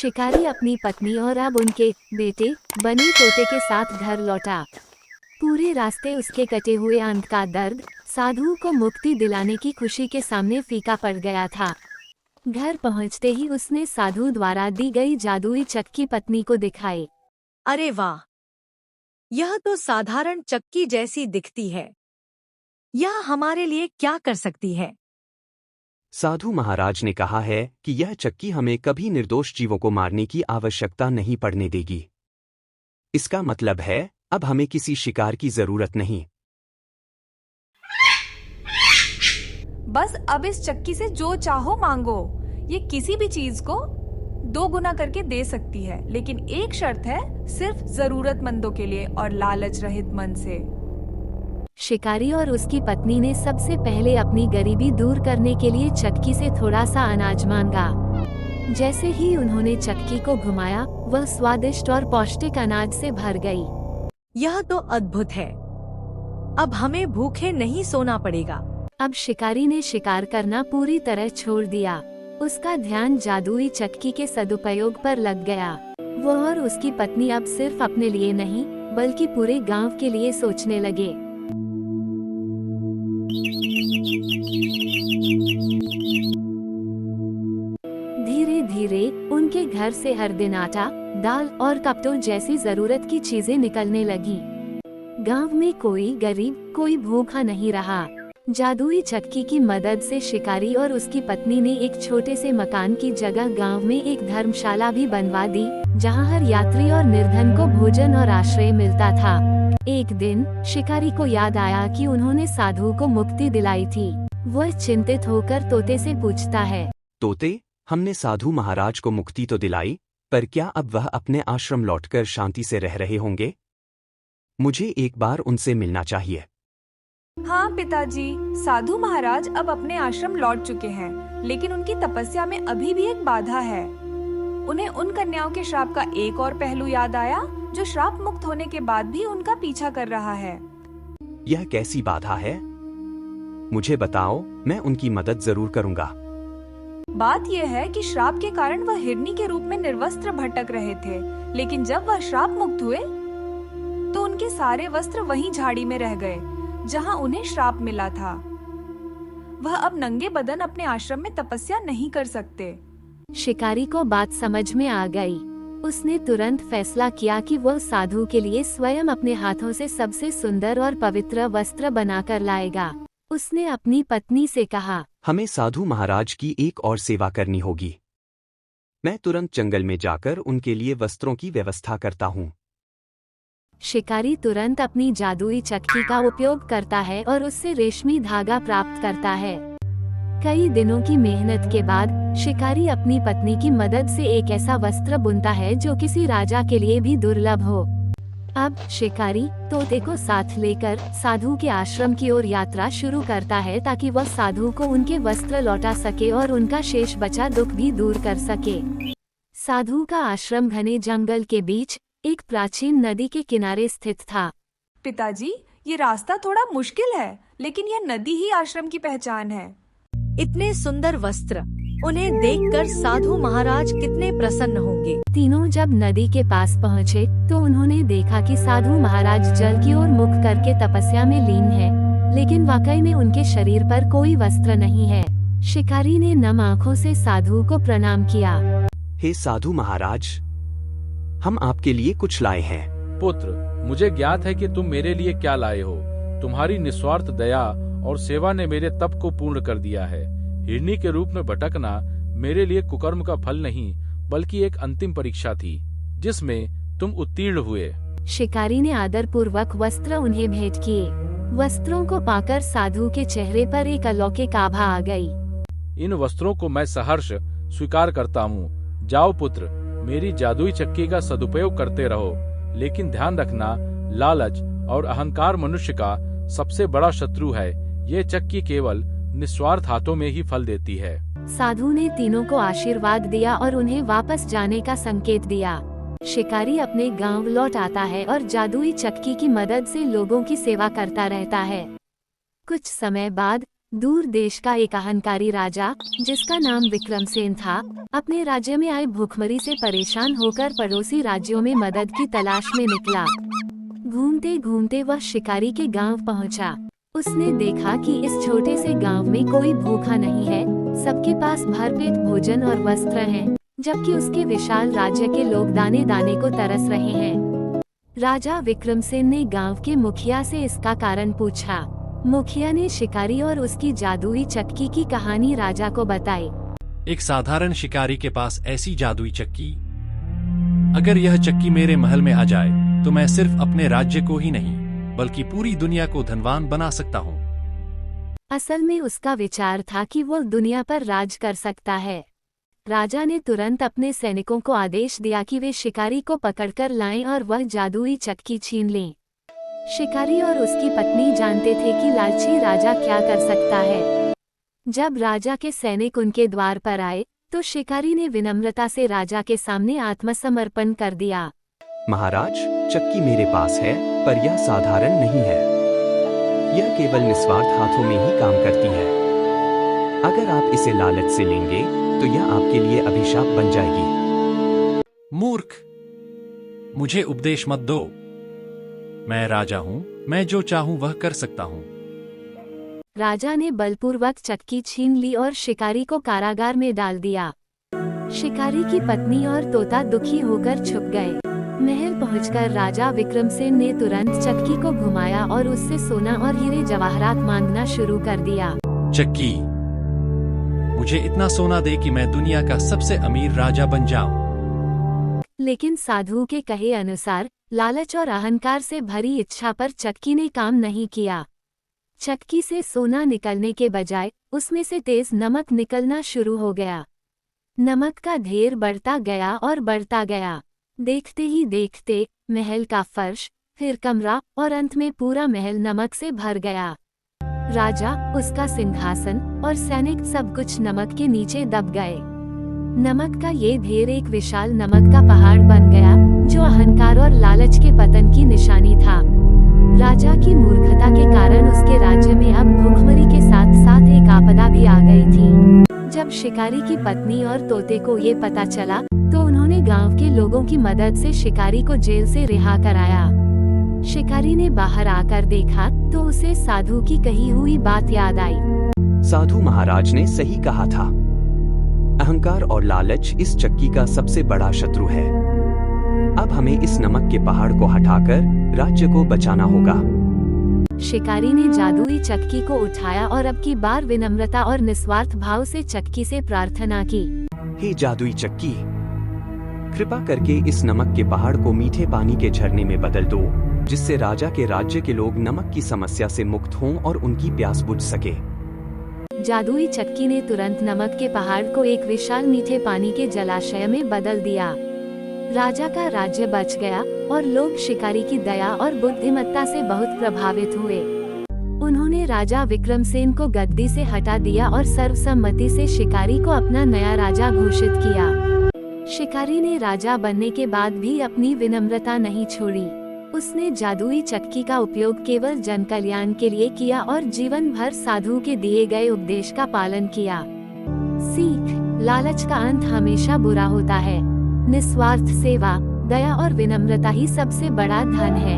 शिकारी अपनी पत्नी और अब उनके बेटे बनी तोते के साथ घर लौटा। पूरे रास्ते उसके कटे हुए अंत का दर्द साधु को मुक्ति दिलाने की खुशी के सामने फीका पड़ गया था। घर पहुंचते ही उसने साधु द्वारा दी गई जादुई चक्की पत्नी को दिखाई। अरे वाह, यह तो साधारण चक्की जैसी दिखती है। यह हमारे लिए क्या कर सकती है? साधु महाराज ने कहा है कि यह चक्की हमें कभी निर्दोष जीवों को मारने की आवश्यकता नहीं पड़ने देगी। इसका मतलब है अब हमें किसी शिकार की जरूरत नहीं। बस अब इस चक्की से जो चाहो मांगो। ये किसी भी चीज को 2 गुना करके दे सकती है, लेकिन एक शर्त है, सिर्फ जरूरतमंदों के लिए और लालच रहित मन से। शिकारी और उसकी पत्नी ने सबसे पहले अपनी गरीबी दूर करने के लिए चक्की से थोड़ा सा अनाज मांगा। जैसे ही उन्होंने चक्की को घुमाया, वह स्वादिष्ट और पौष्टिक अनाज से भर गई। यह तो अद्भुत है। अब हमें भूखे नहीं सोना पड़ेगा। अब शिकारी ने शिकार करना पूरी तरह छोड़ दिया। उसका ध्यान जादुई चक्की के सदुपयोग पर लग गया। वो और उसकी पत्नी अब सिर्फ अपने लिए नहीं, बल्कि पूरे गांव के लिए सोचने लगे। धीरे धीरे उनके घर से हर दिन आटा, दाल और कपड़ों जैसी जरूरत की चीजें निकलने लगी। गांव में कोई गरीब, कोई भूखा नहीं रहा। जादुई चक्की की मदद से शिकारी और उसकी पत्नी ने एक छोटे से मकान की जगह गांव में एक धर्मशाला भी बनवा दी, जहां हर यात्री और निर्धन को भोजन और आश्रय मिलता था। एक दिन शिकारी को याद आया कि उन्होंने साधु को मुक्ति दिलाई थी। वह चिंतित होकर तोते से पूछता है, तोते, हमने साधु महाराज को मुक्ति तो दिलाई, पर क्या अब वह अपने आश्रम लौटकर शांति से रह रहे होंगे? मुझे एक बार उनसे मिलना चाहिए। हाँ पिताजी, साधु महाराज अब अपने आश्रम लौट चुके हैं, लेकिन उनकी तपस्या में अभी भी एक बाधा है। उन्हें उन कन्याओं के श्राप का एक और पहलू याद आया, जो श्राप मुक्त होने के बाद भी उनका पीछा कर रहा है। यह कैसी बाधा है? मुझे बताओ, मैं उनकी मदद जरूर करूंगा। बात यह है कि श्राप के कारण वह हिरनी के रूप में निर्वस्त्र भटक रहे थे, लेकिन जब वह श्राप मुक्त हुए तो उनके सारे वस्त्र वहीं झाड़ी में रह गए, जहां उन्हें श्राप मिला था। वह अब नंगे बदन अपने आश्रम में तपस्या नहीं कर सकते। शिकारी को बात समझ में आ गई। उसने तुरंत फैसला किया कि वह साधु के लिए स्वयं अपने हाथों से सबसे सुंदर और पवित्र वस्त्र बनाकर लाएगा। उसने अपनी पत्नी से कहा, हमें साधु महाराज की एक और सेवा करनी होगी। मैं तुरंत जंगल में जाकर उनके लिए वस्त्रों की व्यवस्था करता हूँ। शिकारी तुरंत अपनी जादुई चक्की का उपयोग करता है और उससे रेशमी धागा प्राप्त करता है। कई दिनों की मेहनत के बाद शिकारी अपनी पत्नी की मदद से एक ऐसा वस्त्र बुनता है जो किसी राजा के लिए भी दुर्लभ हो। अब शिकारी तोते को साथ लेकर साधु के आश्रम की ओर यात्रा शुरू करता है, ताकि वह साधु को उनके वस्त्र लौटा सके और उनका शेष बचा दुख भी दूर कर सके। साधु का आश्रम घने जंगल के बीच एक प्राचीन नदी के किनारे स्थित था। पिताजी, ये रास्ता थोड़ा मुश्किल है, लेकिन यह नदी ही आश्रम की पहचान है। इतने सुंदर वस्त्र, उन्हें देखकर साधु महाराज कितने प्रसन्न होंगे। तीनों जब नदी के पास पहुँचे तो उन्होंने देखा कि साधु महाराज जल की ओर मुख करके तपस्या में लीन है, लेकिन वाकई में उनके शरीर पर कोई वस्त्र नहीं है। शिकारी ने नम आँखों से साधु को प्रणाम किया। हे साधु महाराज, हम आपके लिए कुछ लाए हैं। पुत्र, मुझे ज्ञात है कि तुम मेरे लिए क्या लाए हो। तुम्हारी निस्वार्थ दया और सेवा ने मेरे तप को पूर्ण कर दिया है। हिरनी के रूप में भटकना मेरे लिए कुकर्म का फल नहीं, बल्कि एक अंतिम परीक्षा थी, जिसमें तुम उत्तीर्ण हुए। शिकारी ने आदरपूर्वक वस्त्र उन्हें भेंट किए। वस्त्रों को पाकर साधु के चेहरे पर एक अलौकिक आभा आ गई। इन वस्त्रों को मैं सहर्ष स्वीकार करता हूँ। जाओ पुत्र, मेरी जादुई चक्की का सदुपयोग करते रहो, लेकिन ध्यान रखना, लालच और अहंकार मनुष्य का सबसे बड़ा शत्रु है। ये चक्की केवल निस्वार्थ हाथों में ही फल देती है। साधु ने तीनों को आशीर्वाद दिया और उन्हें वापस जाने का संकेत दिया। शिकारी अपने गांव लौट आता है और जादुई चक्की की मदद से लोगों की सेवा करता रहता है। कुछ समय बाद दूर देश का एक अहंकारी राजा, जिसका नाम विक्रमसेन था, अपने राज्य में आए भूखमरी से परेशान होकर पड़ोसी राज्यों में मदद की तलाश में निकला। घूमते घूमते वह शिकारी के गांव पहुंचा। उसने देखा कि इस छोटे से गांव में कोई भूखा नहीं है, सबके पास भरपेट भोजन और वस्त्र हैं, जबकि उसके विशाल राज्य के लोग दाने दाने को तरस रहे हैं। राजा विक्रमसेन ने गांव के मुखिया से इसका कारण पूछा। मुखिया ने शिकारी और उसकी जादुई चक्की की कहानी राजा को बताई। एक साधारण शिकारी के पास ऐसी जादुई चक्की, अगर यह चक्की मेरे महल में आ जाए तो मैं सिर्फ अपने राज्य को ही नहीं बल्कि पूरी दुनिया को धनवान बना सकता हूँ। असल में उसका विचार था कि वो दुनिया पर राज कर सकता है। राजा ने तुरंत अपने सैनिकों को आदेश दिया कि वे शिकारी को पकड़कर लाएं और वह जादुई चक्की छीन लें। शिकारी और उसकी पत्नी जानते थे कि लालची राजा क्या कर सकता है। जब राजा के सैनिक उनके द्वार पर आए तो शिकारी ने विनम्रता से राजा के सामने आत्मसमर्पण कर दिया। महाराज, चक्की मेरे पास है, पर यह साधारण नहीं है। यह केवल निस्वार्थ हाथों में ही काम करती है। अगर आप इसे लालच से लेंगे तो यह आपके लिए अभिशाप बन जाएगी। मूर्ख, मुझे उपदेश मत दो। मैं राजा हूँ, मैं जो चाहूँ वह कर सकता हूँ। राजा ने बलपूर्वक चक्की छीन ली और शिकारी को कारागार में डाल दिया। शिकारी की पत्नी और तोता दुखी होकर छुप गए। महल पहुंचकर राजा विक्रमसेन ने तुरंत चक्की को घुमाया और उससे सोना और हीरे जवाहरात मांगना शुरू कर दिया। चक्की, मुझे इतना सोना दे कि मैं दुनिया का सबसे अमीर राजा बन जाऊं। लेकिन साधु के कहे अनुसार लालच और अहंकार से भरी इच्छा पर चक्की ने काम नहीं किया। चक्की से सोना निकलने के बजाय उसमें से तेज नमक निकलना शुरू हो गया। नमक का ढेर बढ़ता गया और बढ़ता गया। देखते ही देखते महल का फर्श, फिर कमरा और अंत में पूरा महल नमक से भर गया। राजा, उसका सिंहासन और सैनिक सब कुछ नमक के नीचे दब गए। नमक का ये ढेर एक विशाल नमक का पहाड़ बन गया, जो अहंकार और लालच के पतन की निशानी था। राजा की मूर्खता के कारण उसके राज्य में अब भूखमरी के साथ साथ एक आपदा भी आ गई थी। जब शिकारी की पत्नी और तोते को ये पता चला तो उन्होंने गांव के लोगों की मदद से शिकारी को जेल से रिहा कराया। शिकारी ने बाहर आकर देखा तो उसे साधु की कही हुई बात याद आई। साधु महाराज ने सही कहा था। अहंकार और लालच इस चक्की का सबसे बड़ा शत्रु है। अब हमें इस नमक के पहाड़ को हटाकर राज्य को बचाना होगा। शिकारी ने जादुई चक्की को उठाया और अब की बार विनम्रता और निस्वार्थ भाव से चक्की से प्रार्थना की। हे जादुई चक्की, कृपा करके इस नमक के पहाड़ को मीठे पानी के झरने में बदल दो, जिससे राजा के राज्य के लोग नमक की समस्या से मुक्त हों और उनकी प्यास बुझ सके। जादुई चक्की ने तुरंत नमक के पहाड़ को एक विशाल मीठे पानी के जलाशय में बदल दिया। राजा का राज्य बच गया और लोग शिकारी की दया और बुद्धिमत्ता से बहुत प्रभावित हुए। उन्होंने राजा विक्रमसेन को गद्दी से हटा दिया और सर्वसम्मति से शिकारी को अपना नया राजा घोषित किया। शिकारी ने राजा बनने के बाद भी अपनी विनम्रता नहीं छोड़ी। उसने जादुई चक्की का उपयोग केवल जन कल्याण के लिए किया और जीवन भर साधु के दिए गए उपदेश का पालन किया। सीख: लालच का अंत हमेशा बुरा होता है। निस्वार्थ सेवा, दया और विनम्रता ही सबसे बड़ा धन है।